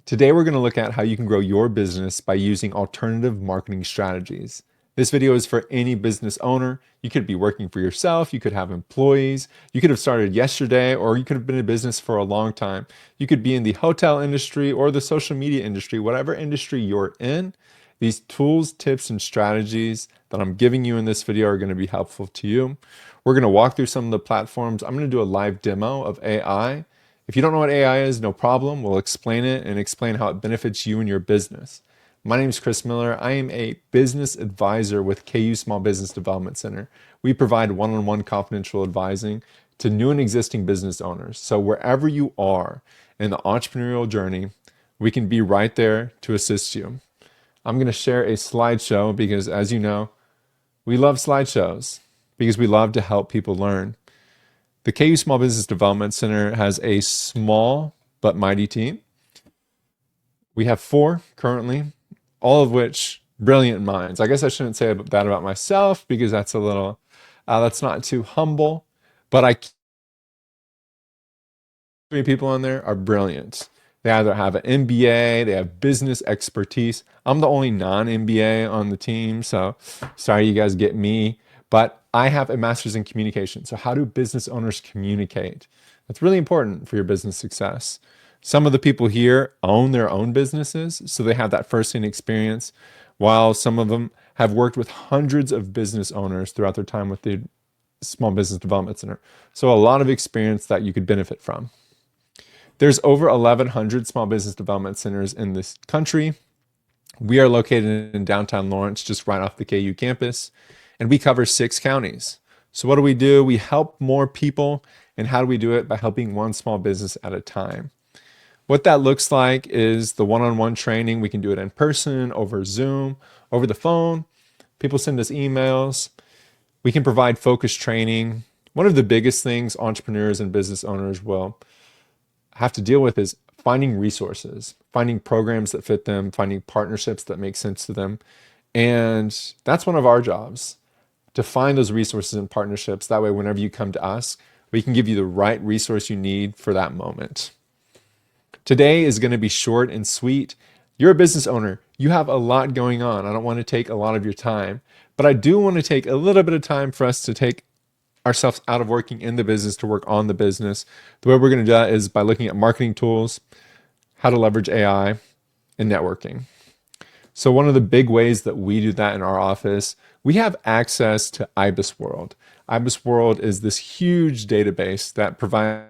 Today, we're going to look at how you can grow your business by using alternative marketing strategies. This video is for any business owner. You could be working for yourself, you could have employees, you could have started yesterday, or you could have been in business for a long time. You could be in the hotel industry or the social media industry, whatever industry you're in. These tools, tips, and strategies that I'm giving you in this video are going to be helpful to you. We're going to walk through some of the platforms. I'm going to do a live demo of AI. If you don't know what AI is, no problem. We'll explain it and explain how it benefits you and your business. My name is Chris Miller. I am a business advisor with KU Small Business Development Center. We provide one-on-one confidential advising to new and existing business owners. So wherever you are in the entrepreneurial journey, we can be right there to assist you. I'm going to share a slideshow because, as you know, we love slideshows because we love to help people learn. The KU Small Business Development Center has a small but mighty team. We have 4 currently, all of which brilliant minds. I guess I shouldn't say that about myself because that's a little, that's not too humble, but 3 people on there are brilliant. They either have an MBA, they have business expertise. I'm the only non-MBA on the team, so sorry you guys get me. But I have a master's in communication. So how do business owners communicate? That's really important for your business success. Some of the people here own their own businesses, so they have that firsthand experience, while some of them have worked with hundreds of business owners throughout their time with the Small Business Development Center. So a lot of experience that you could benefit from. There's over 1,100 small business development centers in this country. We are located in downtown Lawrence, just right off the KU campus, and we cover 6 counties. So what do? We help more people, and how do we do it? By helping one small business at a time. What that looks like is the one-on-one training. We can do it in person, over Zoom, over the phone. People send us emails. We can provide focused training. One of the biggest things entrepreneurs and business owners will have to deal with is finding resources, finding programs that fit them, finding partnerships that make sense to them. And that's one of our jobs, to find those resources and partnerships. That way, whenever you come to us, we can give you the right resource you need for that moment. Today is going to be short and sweet. You're a business owner. You have a lot going on. I don't want to take a lot of your time, but I do want to take a little bit of time for us to take ourselves out of working in the business to work on the business. The way we're going to do that is by looking at marketing tools, how to leverage AI, and networking. So one of the big ways that we do that in our office, we have access to IBIS World. IBIS World is this huge database that provides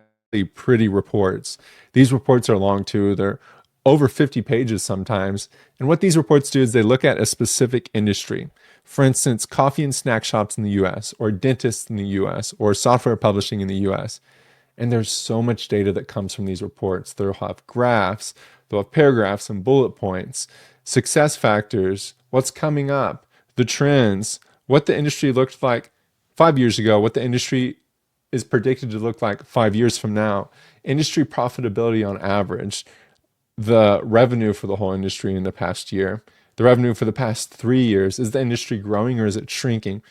pretty reports. These reports are long too. They're over 50 pages sometimes. And what these reports do is they look at a specific industry. For instance, coffee and snack shops in the US, or dentists in the US, or software publishing in the US. And there's so much data that comes from these reports. They'll have graphs, they'll have paragraphs and bullet points, success factors, what's coming up, the trends, what the industry looked like 5 years ago, what the industry is predicted to look like 5 years from now, industry profitability on average, the revenue for the whole industry in the past year, the revenue for the past 3 years. Is the industry growing or is it shrinking?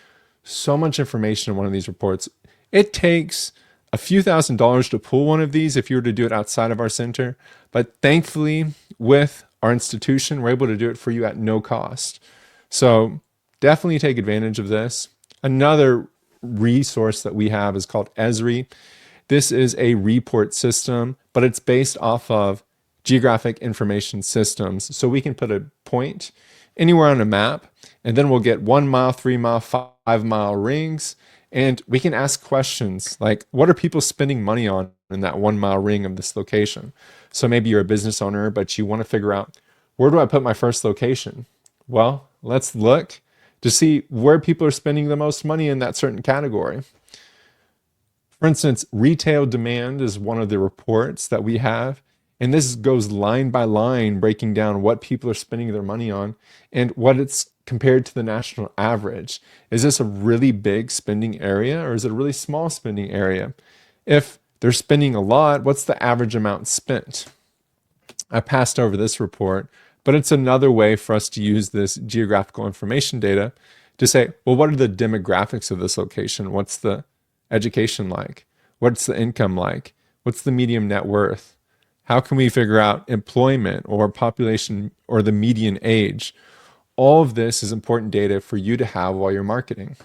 So much information in one of these reports. It takes a few $1,000s to pull one of these if you were to do it outside of our center. But thankfully, with our institution, we're able to do it for you at no cost. So definitely take advantage of this. Another resource that we have is called Esri. This is a report system, but it's based off of geographic information systems. So we can put a point anywhere on a map, and then we'll get 1 mile, 3 mile, 5 mile rings. And we can ask questions like, what are people spending money on in that 1 mile ring of this location? So maybe you're a business owner, but you want to figure out, where do I put my first location? Well, let's look to see where people are spending the most money in that certain category. For instance, retail demand is one of the reports that we have. And this goes line by line, breaking down what people are spending their money on and what it's compared to the national average. Is this a really big spending area or is it a really small spending area? If they're spending a lot, what's the average amount spent? I passed over this report, but it's another way for us to use this geographical information data to say, well, what are the demographics of this location? What's the education like? What's the income like? What's the median net worth? How can we figure out employment or population or the median age? All of this is important data for you to have while you're marketing.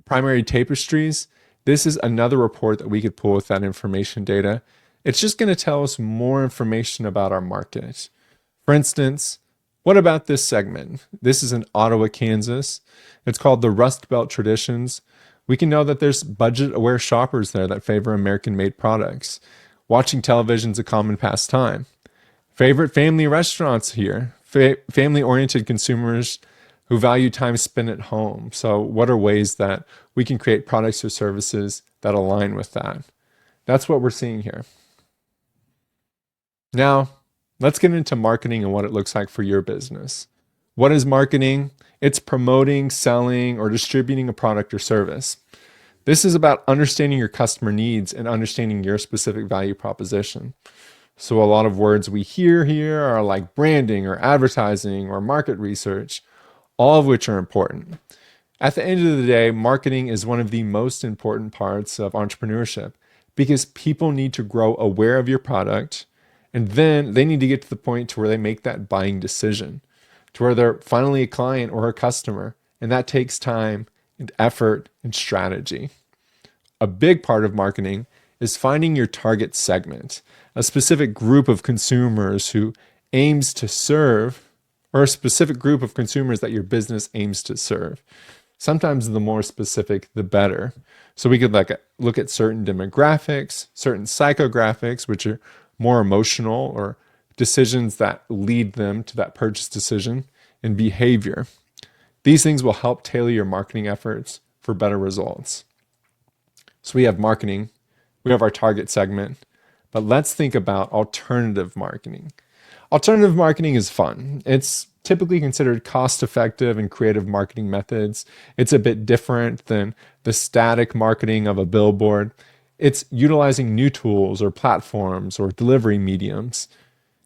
Primary tapestries. This is another report that we could pull with that information data. It's just going to tell us more information about our market. For instance, what about this segment? This is in Ottawa, Kansas. It's called the Rust Belt Traditions. We can know that there's budget-aware shoppers there that favor American-made products. Watching television is a common pastime. Favorite family restaurants here. Family-oriented consumers who value time spent at home. So what are ways that we can create products or services that align with that? That's what we're seeing here. Now, let's get into marketing and what it looks like for your business. What is marketing? It's promoting, selling, or distributing a product or service. This is about understanding your customer needs and understanding your specific value proposition. So a lot of words we hear here are like branding or advertising or market research, all of which are important. At the end of the day, marketing is one of the most important parts of entrepreneurship because people need to grow aware of your product, and then they need to get to the point to where they make that buying decision, to where they're finally a client or a customer, and that takes time and effort and strategy. A big part of marketing is finding your target segment, a specific group of consumers who aims to serve, or a specific group of consumers that your business aims to serve. Sometimes the more specific, the better. So we could look at certain demographics, certain psychographics, which are more emotional or decisions that lead them to that purchase decision, and behavior. These things will help tailor your marketing efforts for better results. So we have marketing, we have our target segment, but let's think about alternative marketing. Alternative marketing is fun. It's typically considered cost-effective and creative marketing methods. It's a bit different than the static marketing of a billboard. It's utilizing new tools or platforms or delivery mediums,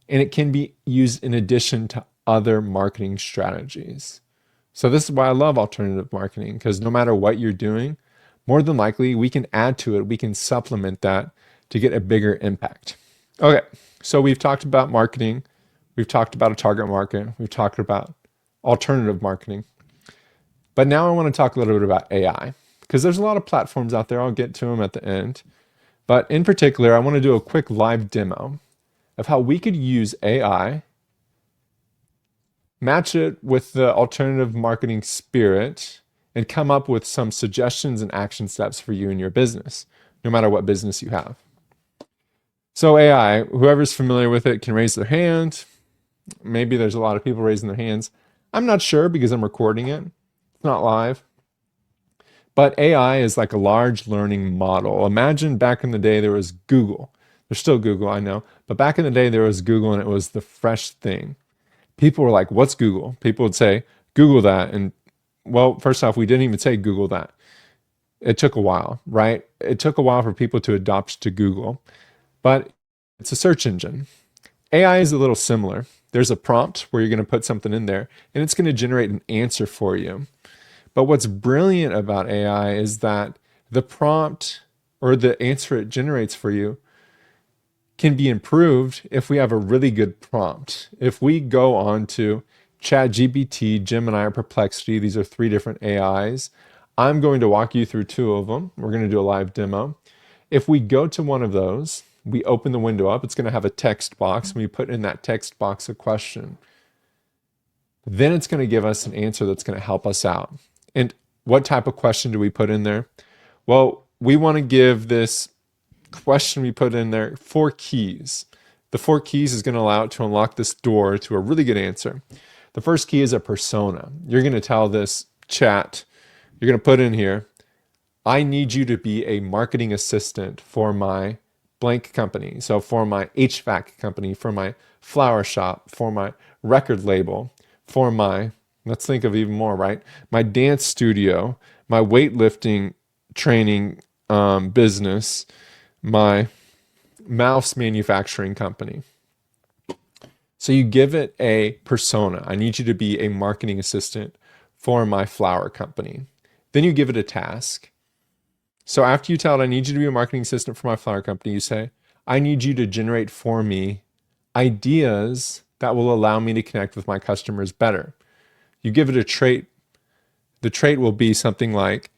and it can be used in addition to other marketing strategies. So this is why I love alternative marketing, because no matter what you're doing, more than likely we can add to it, we can supplement that to get a bigger impact. Okay, so we've talked about marketing, we've talked about a target market, we've talked about alternative marketing. But now I want to talk a little bit about AI, because there's a lot of platforms out there. I'll get to them at the end. But in particular, I want to do a quick live demo of how we could use AI, match it with the alternative marketing spirit, and come up with some suggestions and action steps for you and your business, no matter what business you have. So AI, whoever's familiar with it can raise their hand. Maybe there's a lot of people raising their hands. I'm not sure because I'm recording it. It's not live. But AI is like a large learning model. Imagine back in the day there was Google. There's still Google, I know. But back in the day there was Google and it was the fresh thing. People were like, what's Google? People would say, Google that. And well, first off, we didn't even say Google that. It took a while, right? It took a while for people to adopt to Google. But it's a search engine. AI is a little similar. There's a prompt where you're going to put something in there and it's going to generate an answer for you. But what's brilliant about AI is that the prompt or the answer it generates for you can be improved if we have a really good prompt. If we go on to ChatGPT, Gemini, or Perplexity, these are 3 different AIs. I'm going to walk you through 2 of them. We're going to do a live demo. If we go to one of those, we open the window up, it's going to have a text box, and we put in that text box a question. Then it's going to give us an answer that's going to help us out. And what type of question do we put in there? Well, we want to give this question we put in there 4 keys. The 4 keys is going to allow it to unlock this door to a really good answer. The first key is a persona. You're going to tell this chat, you're going to put in here, I need you to be a marketing assistant for my blank company. So for my HVAC company, for my flower shop, for my record label, for my, let's think of even more, right? My dance studio, my weightlifting training business, my mouse manufacturing company. So you give it a persona. I need you to be a marketing assistant for my flower company. Then you give it a task. So after you tell it, I need you to be a marketing assistant for my flower company, you say, I need you to generate for me ideas that will allow me to connect with my customers better. You give it a trait. The trait will be something like,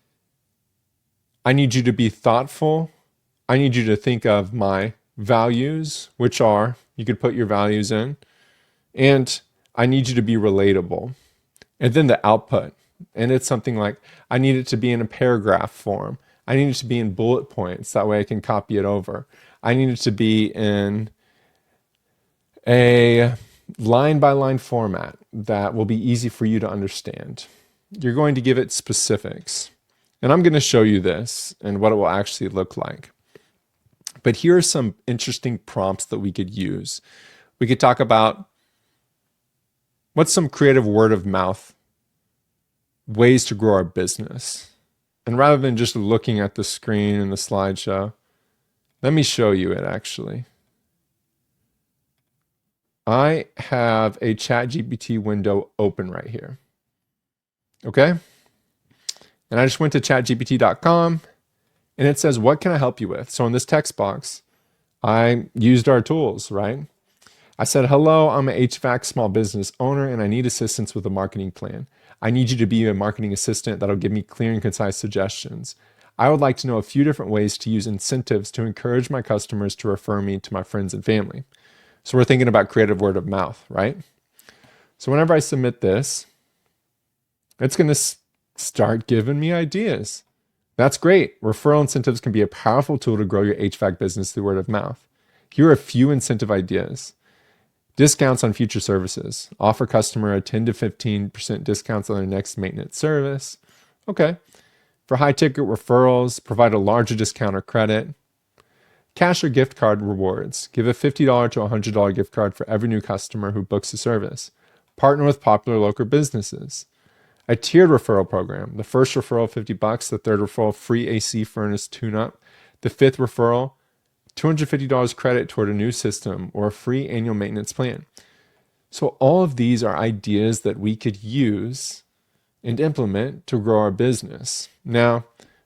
I need you to be thoughtful. I need you to think of my values, which are, you could put your values in, and I need you to be relatable. And then the output. And it's something like, I need it to be in a paragraph form. I need it to be in bullet points. That way I can copy it over. I need it to be in a line by line format that will be easy for you to understand. You're going to give it specifics. And I'm going to show you this and what it will actually look like. But here are some interesting prompts that we could use. We could talk about what's some creative word of mouth ways to grow our business. And rather than just looking at the screen and the slideshow, let me show you it actually. I have a ChatGPT window open right here. Okay? And I just went to chatgpt.com and it says, what can I help you with? So in this text box, I used our tools, right? I said, hello, I'm an HVAC small business owner and I need assistance with a marketing plan. I need you to be a marketing assistant that'll give me clear and concise suggestions. I would like to know a few different ways to use incentives to encourage my customers to refer me to my friends and family. So we're thinking about creative word of mouth, right? So whenever I submit this, it's going to start giving me ideas. That's great. Referral incentives can be a powerful tool to grow your HVAC business through word of mouth. Here are a few incentive ideas. Discounts on future services. Offer customer a 10 to 15% discounts on their next maintenance service. Okay. For high ticket referrals, provide a larger discount or credit. Cash or gift card rewards. Give a $50 to $100 gift card for every new customer who books a service. Partner with popular local businesses. A tiered referral program. The first referral, $50. The third referral, free AC furnace tune-up. The fifth referral, $250 credit toward a new system or a free annual maintenance plan. So all of these are ideas that we could use and implement to grow our business. Now,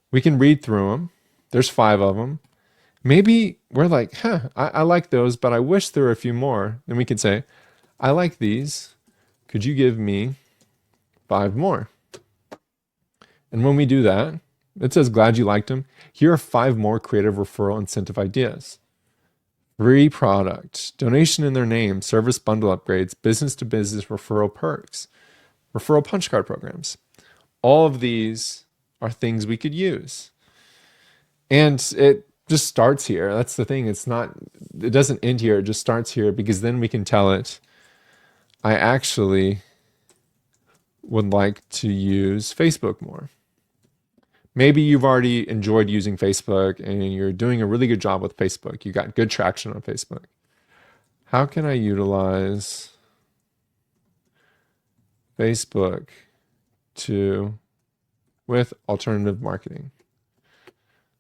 we can read through them. There's 5 of them. Maybe we're like, I like those, but I wish there were a few more. Then we could say, I like these. Could you give me 5 more? And when we do that, it says, glad you liked them. Here are 5 more creative referral incentive ideas. Free product, donation in their name, service bundle upgrades, business-to-business referral perks, referral punch card programs. All of these are things we could use. And it just starts here. That's the thing. It doesn't end here. It just starts here because then we can tell it, I actually would like to use Facebook more. Maybe you've already enjoyed using Facebook and you're doing a really good job with Facebook. You got good traction on Facebook. How can I utilize Facebook with alternative marketing?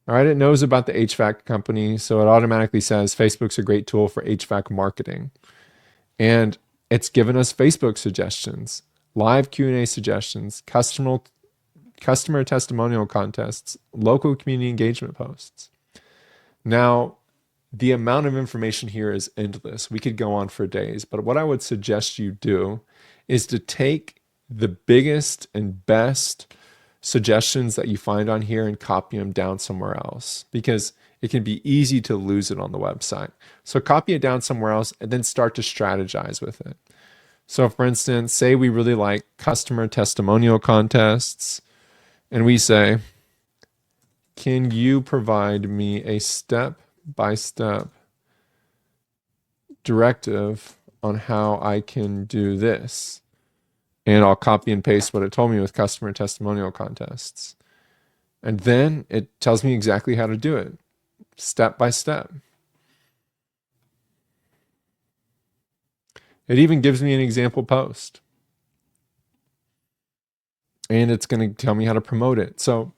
All right, it knows about the HVAC company, so it automatically says Facebook's a great tool for HVAC marketing. And it's given us Facebook suggestions, live Q&A suggestions, customer testimonial contests, local community engagement posts. Now, the amount of information here is endless. We could go on for days, but what I would suggest you do is to take the biggest and best suggestions that you find on here and copy them down somewhere else because it can be easy to lose it on the website. So copy it down somewhere else and then start to strategize with it. So for instance, say we really like customer testimonial contests and we say, can you provide me a step-by-step directive on how I can do this? And I'll copy and paste what it told me with customer testimonial contests. And then it tells me exactly how to do it, step by step. It even gives me an example post. And it's going to tell me how to promote it. So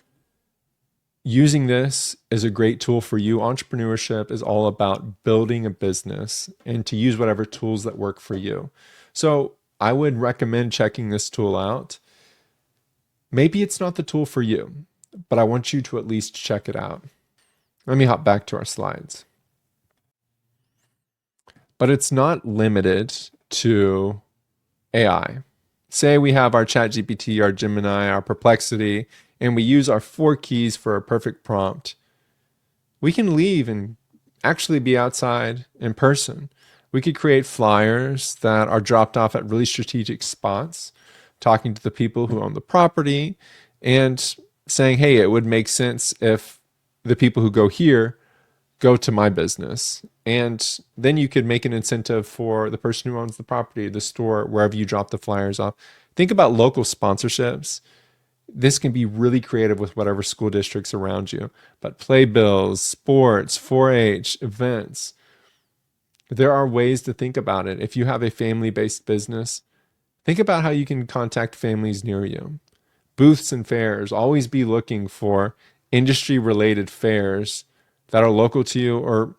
using this is a great tool for you. Entrepreneurship is all about building a business and to use whatever tools that work for you. So I would recommend checking this tool out. Maybe it's not the tool for you, but I want you to at least check it out. Let me hop back to our slides. but it's not limited to AI. Say we have our ChatGPT, our Gemini, our Perplexity, and we use our 4 keys for a perfect prompt. We can leave and actually be outside in person. We could create flyers that are dropped off at really strategic spots, talking to the people who own the property and saying, hey, it would make sense if the people who go here go to my business. And then you could make an incentive for the person who owns the property, the store, wherever you drop the flyers off. Think about local sponsorships. This can be really creative with whatever school districts around you, but playbills, sports, 4-H, events. There are ways to think about it. If you have a family-based business, think about how you can contact families near you. Booths and fairs, always be looking for industry-related fairs that are local to you, or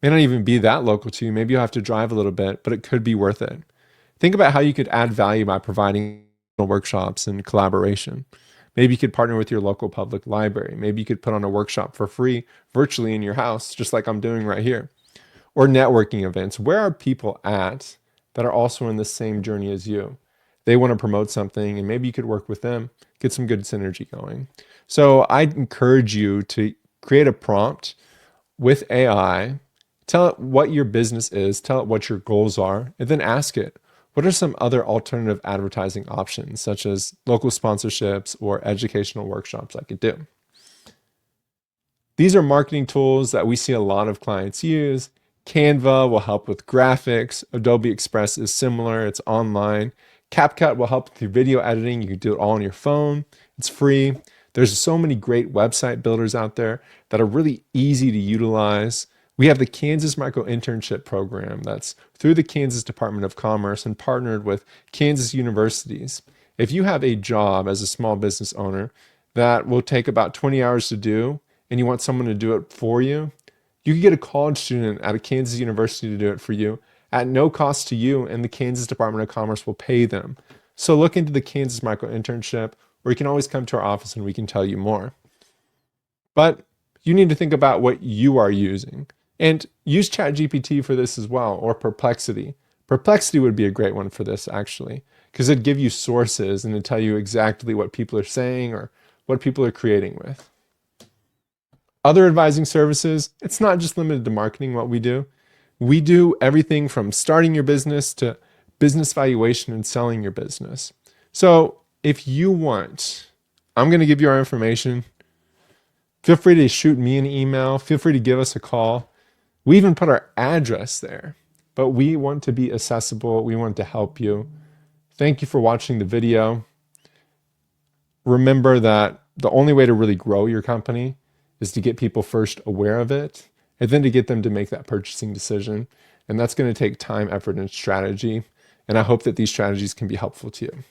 may not even be that local to you. Maybe you'll have to drive a little bit, but it could be worth it. Think about how you could add value by providing workshops and collaboration. Maybe you could partner with your local public library. Maybe you could put on a workshop for free virtually in your house, just like I'm doing right here. Or networking events. Where are people at that are also in the same journey as you? They want to promote something, and maybe you could work with them, get some good synergy going. So I'd encourage you to create a prompt with AI, tell it what your business is, tell it what your goals are, and then ask it, what are some other alternative advertising options, such as local sponsorships or educational workshops I could do? These are marketing tools that we see a lot of clients use. Canva will help with graphics. Adobe Express is similar. It's online. CapCut will help with your video editing. You can do it all on your phone. It's free. There's so many great website builders out there that are really easy to utilize. We have the Kansas Micro Internship Program that's through the Kansas Department of Commerce and partnered with Kansas universities. If you have a job as a small business owner that will take about 20 hours to do, and you want someone to do it for you, you can get a college student at a Kansas university to do it for you at no cost to you, and the Kansas Department of Commerce will pay them. So look into the Kansas Micro Internship, or you can always come to our office and we can tell you more. But you need to think about what you are using. And use ChatGPT for this as well, or Perplexity. Perplexity would be a great one for this, actually, because it'd give you sources and it'd tell you exactly what people are saying or what people are creating with. Other advising services, it's not just limited to marketing what we do. We do everything from starting your business to business valuation and selling your business. So if you want, I'm going to give you our information. Feel free to shoot me an email. Feel free to give us a call. We even put our address there, but we want to be accessible. We want to help you. Thank you for watching the video. Remember that the only way to really grow your company is to get people first aware of it, and then to get them to make that purchasing decision. And that's going to take time, effort, and strategy. And I hope that these strategies can be helpful to you.